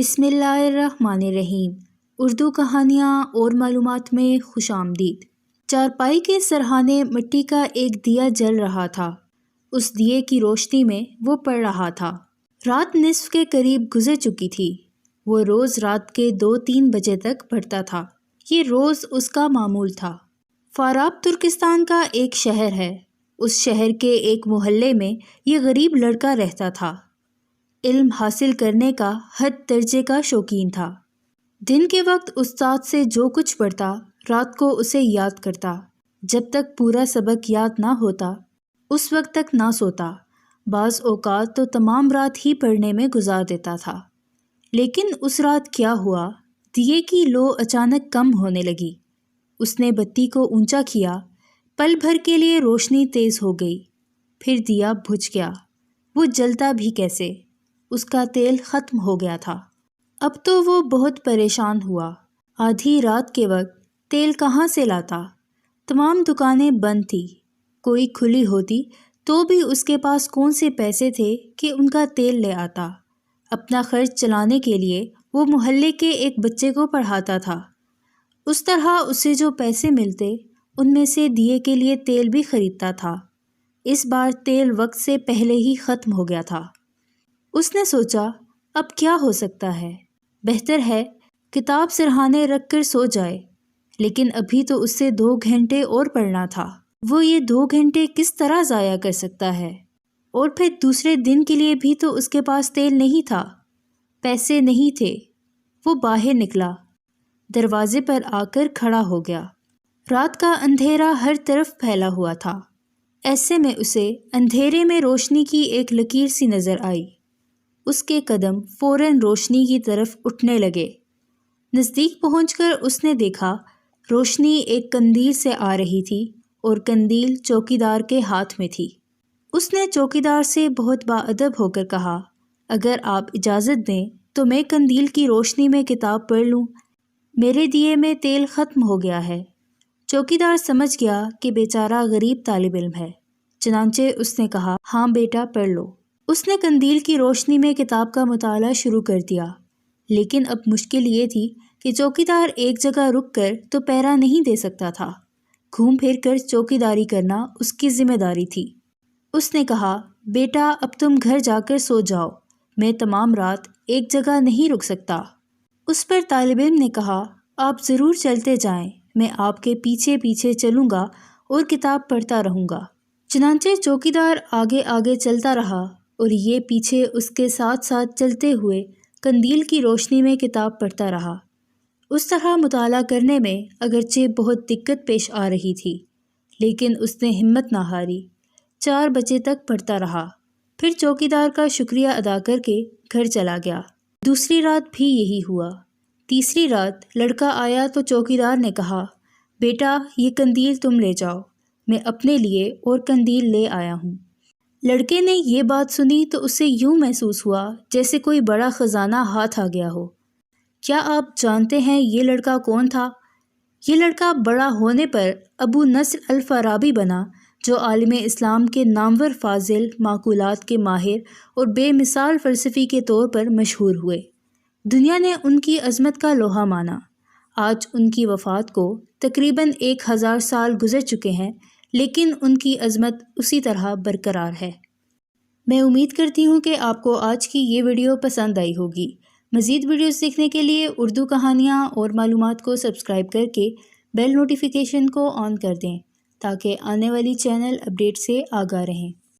بسم اللہ الرحمن الرحیم۔ اردو کہانیاں اور معلومات میں خوش آمدید۔ چارپائی کے سرہانے مٹی کا ایک دیا جل رہا تھا۔ اس دیے کی روشنی میں وہ پڑھ رہا تھا۔ رات نصف کے قریب گزر چکی تھی۔ وہ روز رات کے 2-3 بجے تک پڑھتا تھا۔ یہ روز اس کا معمول تھا۔ فاراب ترکستان کا ایک شہر ہے۔ اس شہر کے ایک محلے میں یہ غریب لڑکا رہتا تھا۔ علم حاصل کرنے کا حد درجے کا شوقین تھا۔ دن کے وقت استاد سے جو کچھ پڑھتا، رات کو اسے یاد کرتا۔ جب تک پورا سبق یاد نہ ہوتا، اس وقت تک نہ سوتا۔ بعض اوقات تو تمام رات ہی پڑھنے میں گزار دیتا تھا۔ لیکن اس رات کیا ہوا؟ دیے کی لو اچانک کم ہونے لگی۔ اس نے بتی کو اونچا کیا۔ پل بھر کے لیے روشنی تیز ہو گئی، پھر دیا بجھ گیا۔ وہ جلتا بھی کیسے؟ اس کا تیل ختم ہو گیا تھا۔ اب تو وہ بہت پریشان ہوا۔ آدھی رات کے وقت تیل کہاں سے لاتا؟ تمام دکانیں بند تھیں۔ کوئی کھلی ہوتی تو بھی اس کے پاس کون سے پیسے تھے کہ ان کا تیل لے آتا؟ اپنا خرچ چلانے کے لیے وہ محلے کے ایک بچے کو پڑھاتا تھا۔ اس طرح اسے جو پیسے ملتے، ان میں سے دیے کے لیے تیل بھی خریدتا تھا۔ اس بار تیل وقت سے پہلے ہی ختم ہو گیا تھا۔ اس نے سوچا، اب کیا ہو سکتا ہے؟ بہتر ہے کتاب سرہانے رکھ کر سو جائے۔ لیکن ابھی تو اس سے 2 گھنٹے اور پڑھنا تھا۔ وہ یہ 2 گھنٹے کس طرح ضائع کر سکتا ہے؟ اور پھر دوسرے دن کے لیے بھی تو اس کے پاس تیل نہیں تھا، پیسے نہیں تھے۔ وہ باہر نکلا، دروازے پر آ کر کھڑا ہو گیا۔ رات کا اندھیرا ہر طرف پھیلا ہوا تھا۔ ایسے میں اسے اندھیرے میں روشنی کی ایک لکیر سی نظر آئی۔ اس کے قدم فوراً روشنی کی طرف اٹھنے لگے۔ نزدیک پہنچ کر اس نے دیکھا روشنی ایک قندیل سے آ رہی تھی اور قندیل چوکیدار کے ہاتھ میں تھی۔ اس نے چوکیدار سے بہت باادب ہو کر کہا، اگر آپ اجازت دیں تو میں قندیل کی روشنی میں کتاب پڑھ لوں۔ میرے دیے میں تیل ختم ہو گیا ہے۔ چوکیدار سمجھ گیا کہ بیچارہ غریب طالب علم ہے، چنانچہ اس نے کہا، ہاں بیٹا پڑھ لو۔ اس نے قندیل کی روشنی میں کتاب کا مطالعہ شروع کر دیا۔ لیکن اب مشکل یہ تھی کہ چوکیدار ایک جگہ رک کر تو پہرا نہیں دے سکتا تھا۔ گھوم پھر کر چوکیداری کرنا اس کی ذمہ داری تھی۔ اس نے کہا، بیٹا اب تم گھر جا کر سو جاؤ، میں تمام رات ایک جگہ نہیں رک سکتا۔ اس پر طالب علم نے کہا، آپ ضرور چلتے جائیں، میں آپ کے پیچھے پیچھے چلوں گا اور کتاب پڑھتا رہوں گا۔ چنانچہ چوکیدار آگے آگے چلتا رہا اور یہ پیچھے اس کے ساتھ ساتھ چلتے ہوئے قندیل کی روشنی میں کتاب پڑھتا رہا۔ اس طرح مطالعہ کرنے میں اگرچہ بہت دقت پیش آ رہی تھی، لیکن اس نے ہمت نہ ہاری۔ 4 بجے تک پڑھتا رہا، پھر چوکیدار کا شکریہ ادا کر کے گھر چلا گیا۔ دوسری رات بھی یہی ہوا۔ تیسری رات لڑکا آیا تو چوکیدار نے کہا، بیٹا یہ قندیل تم لے جاؤ، میں اپنے لیے اور قندیل لے آیا ہوں۔ لڑکے نے یہ بات سنی تو اسے یوں محسوس ہوا جیسے کوئی بڑا خزانہ ہاتھ آ گیا ہو۔ کیا آپ جانتے ہیں یہ لڑکا کون تھا؟ یہ لڑکا بڑا ہونے پر ابو نصر الفارابی بنا، جو عالم اسلام کے نامور فاضل، معقولات کے ماہر اور بے مثال فلسفی کے طور پر مشہور ہوئے۔ دنیا نے ان کی عظمت کا لوہا مانا۔ آج ان کی وفات کو تقریباً 1000 سال گزر چکے ہیں، لیکن ان کی عظمت اسی طرح برقرار ہے۔ میں امید کرتی ہوں کہ آپ کو آج کی یہ ویڈیو پسند آئی ہوگی۔ مزید ویڈیوز دیکھنے کے لیے اردو کہانیاں اور معلومات کو سبسکرائب کر کے بیل نوٹیفیکیشن کو آن کر دیں تاکہ آنے والی چینل اپڈیٹ سے آگاہ رہیں۔